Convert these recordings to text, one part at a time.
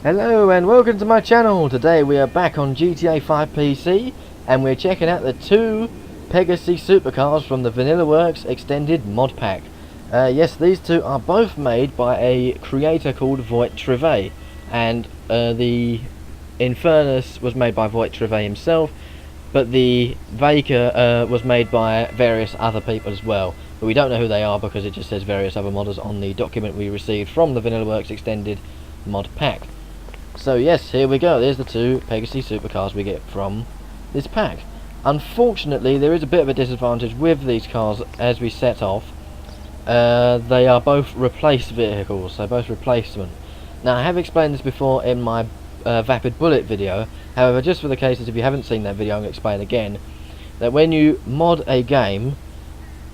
Hello and welcome to my channel. Today we are back on GTA 5 PC and we're checking out the two Pegassi Supercars from the Vanilla Works Extended Mod Pack. Yes, these two are both made by a creator called Voigt Trivet, and the Infernus was made by Voigt Trivet himself, but the Vaker was made by various other people as well. But we don't know who they are because it just says various other modders on the document we received from the Vanilla Works Extended Mod Pack. So yes, here we go. There's the two Pegassi Supercars we get from this pack. Unfortunately, there is a bit of a disadvantage with these cars as we set off. They are both replaced vehicles, so both replacement. Now, I have explained this before in my Vapid Bullet video. However, just for the cases if you haven't seen that video, I'm going to explain again that when you mod a game,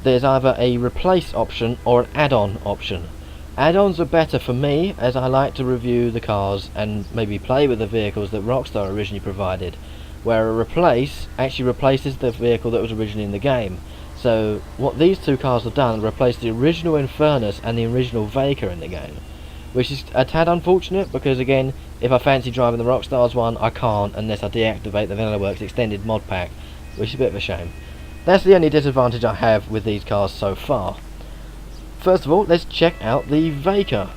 there's either a replace option or an add-on option. Add-ons are better for me, as I like to review the cars and maybe play with the vehicles that Rockstar originally provided, where a replace actually replaces the vehicle that was originally in the game. So what these two cars have done, replaced the original Infernus and the original Vaker in the game, which is a tad unfortunate because, again, if I fancy driving the Rockstars one, I can't unless I deactivate the Vanilla Works Extended Mod Pack, which is a bit of a shame. That's the only disadvantage I have with these cars so far. First of all, let's check out the Vaker.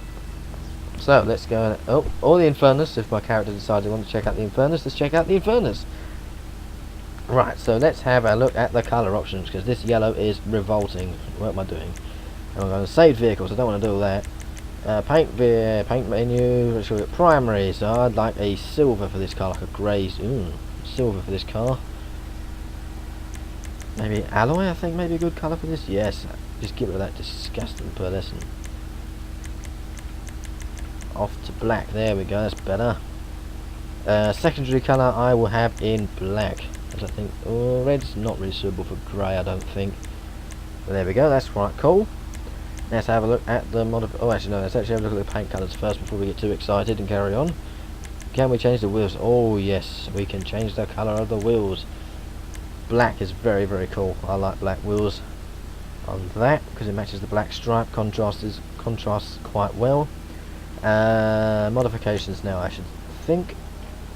So let's go and, or the Infernus. If my character decides they want to check out the Infernus, let's check out the Infernus. Right, so let's have a look at the colour options, because this yellow is revolting. What am I doing? I'm going to save vehicles, I don't want to do all that. Paint menu, let's go primary. So I'd like a silver for this car, like a grey. Silver for this car. Maybe alloy, I think, maybe a good colour for this. Yes, just get rid of that disgusting pearlescent. Off to black, there we go, that's better. Secondary colour I will have in black, as I think, red's not really suitable for grey, I don't think. But there we go, that's quite cool. Let's have a look at the let's actually have a look at the paint colours first before we get too excited and carry on. Can we change the wheels? Oh yes, we can change the colour of the wheels. Black is very, very cool. I like black wheels on that because it matches the black stripe, contrasts quite well. Modifications now, I should think,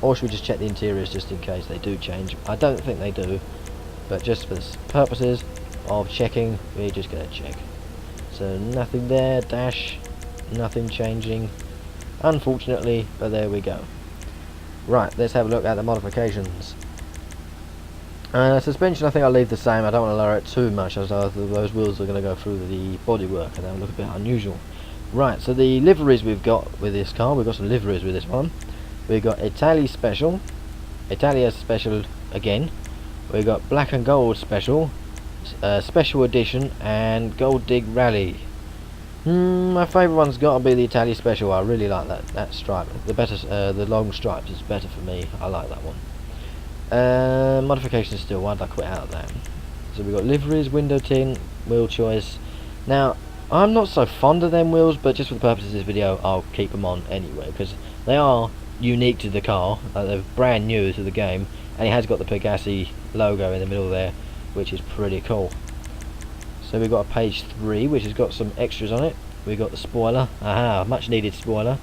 or should we just check the interiors just in case they do change? I don't think they do, but just for the purposes of checking, we're just going to check. So nothing there, dash, nothing changing, unfortunately, but there we go. Right, let's have a look at the modifications. Suspension I think I'll leave the same. I don't want to lower it too much, as those wheels are going to go through the bodywork and they'll look a bit unusual. Right, so the liveries we've got with this car, we've got some liveries with this one. We've got Italia Special again. We've got Black and Gold Special, Special Edition, and Gold Dig Rally. My favourite one's got to be the Italia Special. I really like that stripe. The long stripes is better for me. I like that one. Modifications still, why did I quit out of that? So we've got liveries, window tint, wheel choice. Now, I'm not so fond of them wheels, but just for the purposes of this video, I'll keep them on anyway, because they are unique to the car. They're brand new to the game, and it has got the Pegassi logo in the middle there, which is pretty cool. So we've got a page 3, which has got some extras on it. We've got the spoiler, much needed spoiler.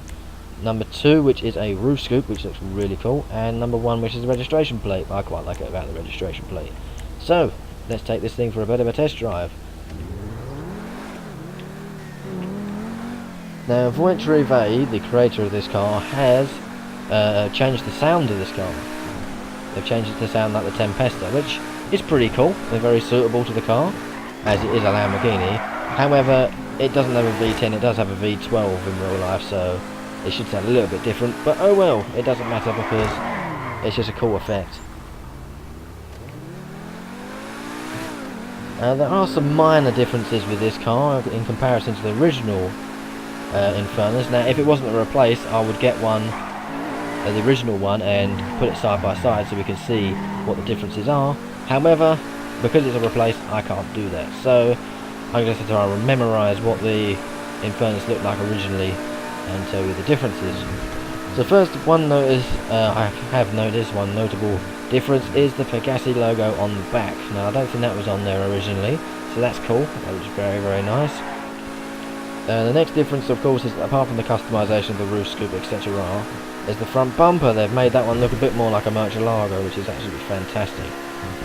Number 2, which is a roof scoop, which looks really cool, and number 1, which is the registration plate. I quite like it about the registration plate. So let's take this thing for a bit of a test drive. Now, Voigt Trivet, the creator of this car, has changed the sound of this car. They've changed it to sound like the Tempesta, which is pretty cool. They're very suitable to the car, as it is a Lamborghini. However, it doesn't have a V10, it does have a V12 in real life, so it should sound a little bit different, but oh well, it doesn't matter because it's just a cool effect. There are some minor differences with this car in comparison to the original Infernus. Now, if it wasn't a replace, I would get one, the original one, and put it side by side so we can see what the differences are. However, because it's a replace, I can't do that. So I'm going to try and memorise what the Infernus looked like originally and tell you the differences. So first, one notable difference is the Pegassi logo on the back. Now, I don't think that was on there originally, so that's cool. That was very, very nice. The next difference, of course, is apart from the customization of the roof scoop, etc., is the front bumper. They've made that one look a bit more like a Murcielago, which is absolutely fantastic.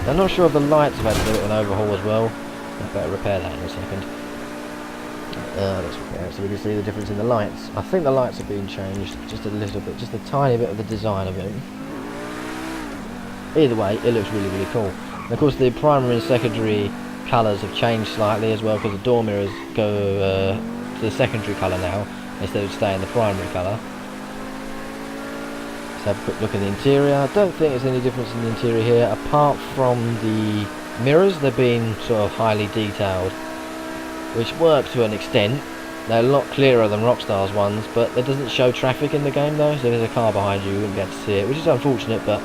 I'm not sure if the lights have had a bit of an overhaul as well. I better repair that in a second. Let's repair it so we can see the difference in the lights. I think the lights have been changed just a little bit, just a tiny bit of the design of it. Either way, it looks really, really cool. And of course, the primary and secondary colours have changed slightly as well, because the door mirrors go to the secondary colour now instead of staying the primary colour. Let's have a quick look at the interior. I don't think there's any difference in the interior here, apart from the mirrors. They're being sort of highly detailed, which work to an extent. They're a lot clearer than Rockstar's ones, but it doesn't show traffic in the game though, so if there's a car behind you, you wouldn't be able to see it, which is unfortunate, but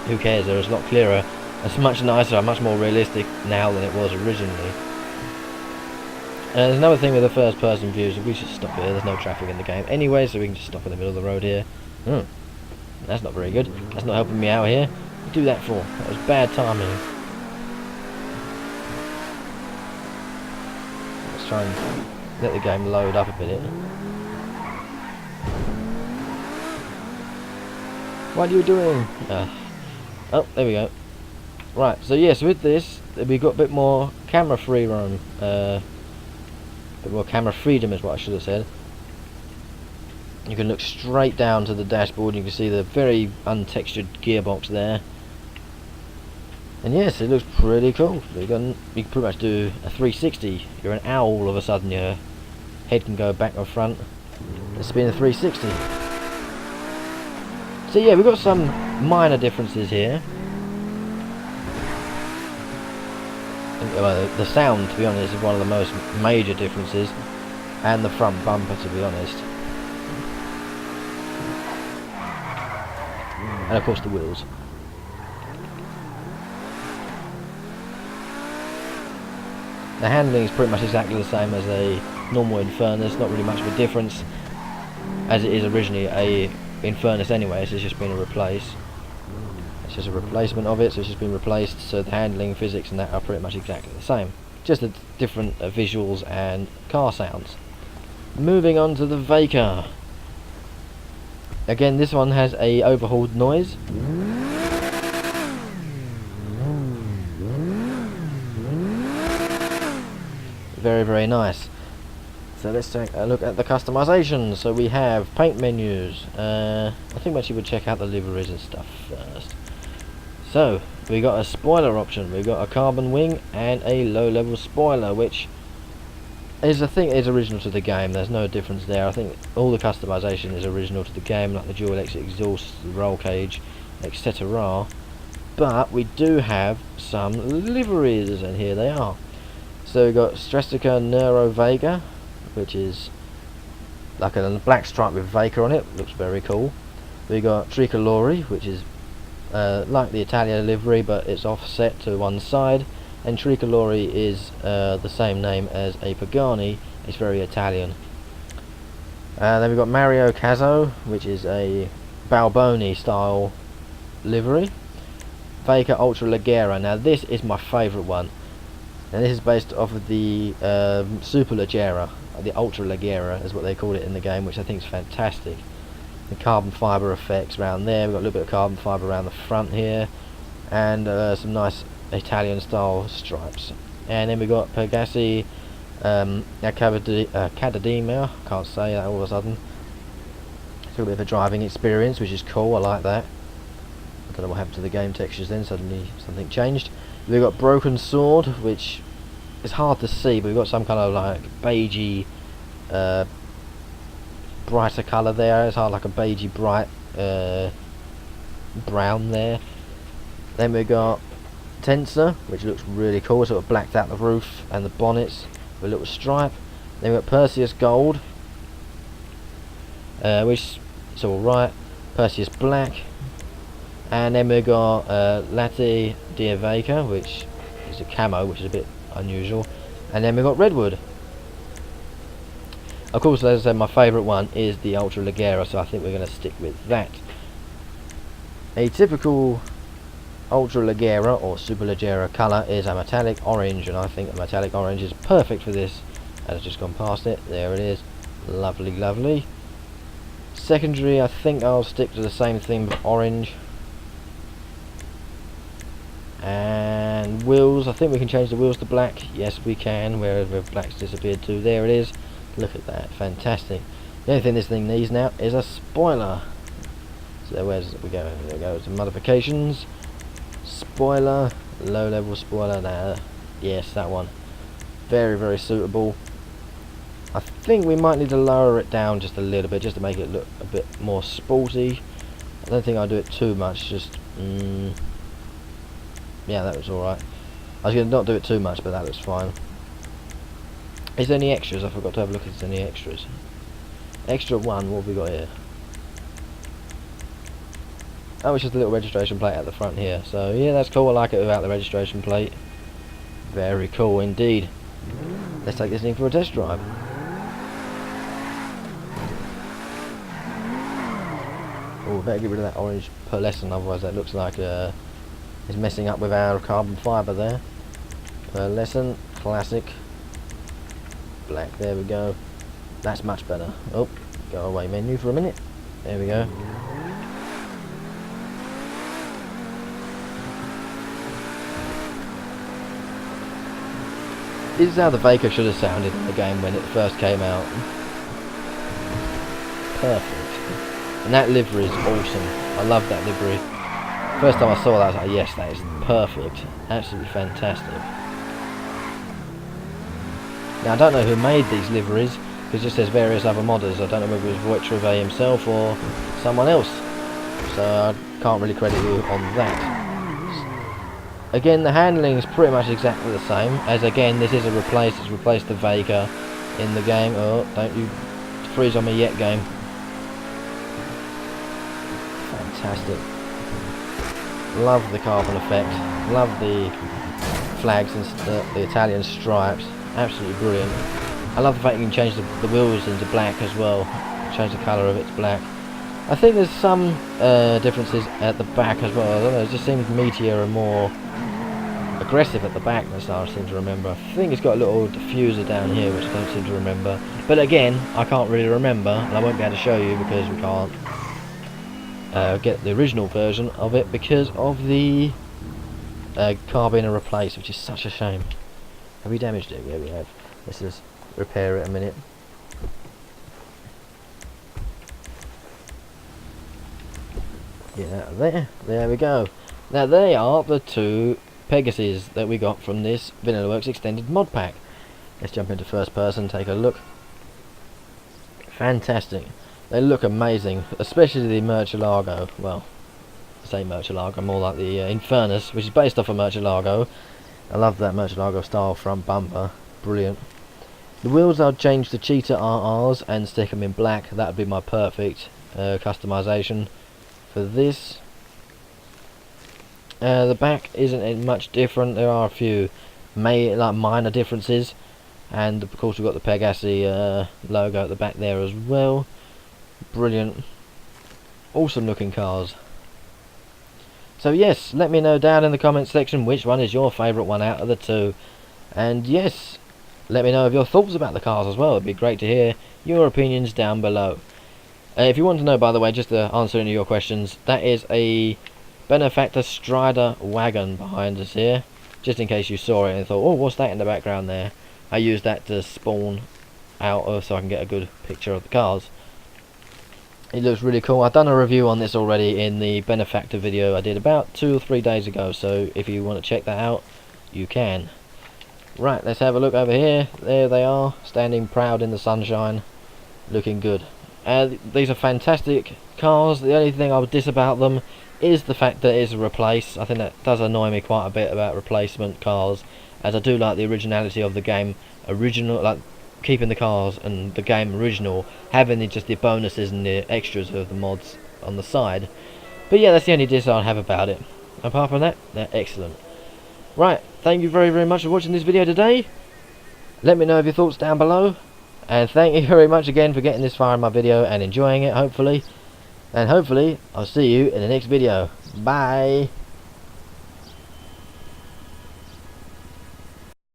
who cares? It's a lot clearer. It's much nicer and much more realistic now than it was originally. There's another thing with the first person views. We should stop here, there's no traffic in the game anyway, so we can just stop in the middle of the road here. That's not very good. That's not helping me out here. What did you do that for? That was bad timing. Let's try and let the game load up a bit. What are you doing? Oh, there we go. Right, so yes, with this, we've got a bit more camera free roam. A bit more camera freedom is what I should have said. You can look straight down to the dashboard, you can see the very untextured gearbox there. And yes, it looks pretty cool. You can pretty much do a 360. You're an owl all of a sudden, your head can go back or front. It's spin a 360. So yeah, we've got some minor differences here. Well, the sound, to be honest, is one of the most major differences, and the front bumper, to be honest, and of course the wheels. The handling is pretty much exactly the same as a normal Infernus, not really much of a difference, as it is originally a Infernus anyway, so it's just been a replace. It's just a replacement of it, so it's just been replaced, so the handling, physics and that are pretty much exactly the same. Just the different visuals and car sounds. Moving on to the Vega. Again, this one has a overhauled noise. Very, very nice. So let's take a look at the customization. So we have paint menus. I think we actually would check out the liveries and stuff first. So we got a spoiler option. We got a carbon wing and a low-level spoiler, which is, I think, is original to the game. There's no difference there. I think all the customization is original to the game, like the dual exit exhaust, the roll cage, etc. But we do have some liveries, and here they are. So we got Stressica Neuro Vega, which is like a black stripe with Vega on it. Looks very cool. We got Tricolori, which is like the Italian livery, but it's offset to one side, and Tricolori is the same name as a Pagani. It's very Italian. Then we've got Mario Caso, which is a Balboni style livery. Vega Ultra Leggera. Now this is my favourite one, and this is based off of the Super Leggera, the Ultra Leggera is what they call it in the game, which I think is fantastic. The carbon fibre effects around there. We've got a little bit of carbon fibre around the front here, and some nice Italian style stripes. And then we've got Pegassi Academia. Can't say that all of a sudden. It's a little bit of a driving experience, which is cool. I like that. I don't know what happened to the game textures then. Suddenly something changed. We've got Broken Sword, which is hard to see, but we've got some kind of like beigey brighter colour there. It's hard, like a beigey bright brown there. Then we got Tensor, which looks really cool. Sort of blacked out the roof and the bonnets with a little stripe. Then we got Perseus Gold, which is alright. Perseus Black. And then we got Latte Diavaca, which is a camo, which is a bit unusual. And then we got Redwood. Of course, as I said, my favourite one is the Ultra Leggera, so I think we're going to stick with that. A typical Ultra Leggera or Super Leggera colour is a metallic orange, and I think the metallic orange is perfect for this. As I've just gone past it, there it is. Lovely, lovely. secondary, I think I'll stick to the same theme of orange. And wheels, I think we can change the wheels to black. Yes, we can, wherever black's disappeared to. There it is. Look at that, fantastic. The only thing this thing needs now is a spoiler. So where's we go? There we go, to modifications. Spoiler, low level spoiler there. Yes, that one. Very, very suitable. I think we might need to lower it down just a little bit, just to make it look a bit more sporty. I don't think I'll do it too much, just... yeah, that was alright. I was going to not do it too much, but that looks fine. Is there any extras? I forgot to have a look if there's any extras. Extra 1, what have we got here? Oh, it's just a little registration plate at the front here. So, yeah, that's cool. I like it without the registration plate. Very cool indeed. Let's take this thing for a test drive. Oh, we better get rid of that orange pearlescent, otherwise that looks like it's messing up with our carbon fibre there. Pearlescent, classic. Black, there we go. That's much better. Oh, go away menu for a minute. There we go. This is how the Vega should have sounded in the game when it first came out. Perfect. And that livery is awesome. I love that livery. First time I saw that, I was like, yes, that is perfect. Absolutely fantastic. Now, I don't know who made these liveries, because it just says various other modders. I don't know whether it was Voitreve himself or someone else. So I can't really credit you on that. Again, the handling is pretty much exactly the same. As again, this is a replace. It's replaced the Vega in the game. Oh, don't you freeze on me yet, game. Fantastic. Love the carbon effect. Love the flags and the Italian stripes. Absolutely brilliant. I love the fact you can change the wheels into black as well. Change the colour of it to black. I think there's some differences at the back as well. I don't know, it just seems meatier and more aggressive at the back, that's what I seem to remember. I think it's got a little diffuser down here, which I don't seem to remember. But again, I can't really remember, and I won't be able to show you because we can't get the original version of it because of the carbine replace, which is such a shame. Have we damaged it? Yeah, we have. Let's just repair it a minute. Yeah, there we go. Now they are the two Pegassis that we got from this VanillaWorks extended mod pack. Let's jump into first person, take a look. Fantastic. They look amazing, especially the Murcielago. Well, I say Murcielago, more like the Infernus, which is based off of Murcielago. I love that Murcielago style front bumper. Brilliant. The wheels I'll change to Cheetah RRs and stick them in black. That would be my perfect customization for this. The back isn't much different. There are a few minor differences, and of course we've got the Pegassi logo at the back there as well. Brilliant, awesome looking cars. So yes, let me know down in the comments section which one is your favourite one out of the two, and yes, let me know of your thoughts about the cars as well. It'd be great to hear your opinions down below. If you want to know, by the way, just to answer any of your questions, that is a Benefactor Strider wagon behind us here, just in case you saw it and thought, oh, what's that in the background there? I used that to spawn out so I can get a good picture of the cars. It looks really cool. I've done a review on this already in the Benefactor video I did about 2 or 3 days ago, so if you want to check that out, you can. Right, let's have a look over here. There they are, standing proud in the sunshine, looking good. These are fantastic cars. The only thing I would diss about them is the fact that it's a replace. I think that does annoy me quite a bit about replacement cars, as I do like the originality of the game original, like keeping the cars and the game original, having just the bonuses and the extras of the mods on the side. But yeah, that's the only diss I have about it. Apart from that, they're excellent. Right, thank you very, very much for watching this video today. Let me know of your thoughts down below, and thank you very much again for getting this far in my video and enjoying it, hopefully. And hopefully I'll see you in the next video. Bye.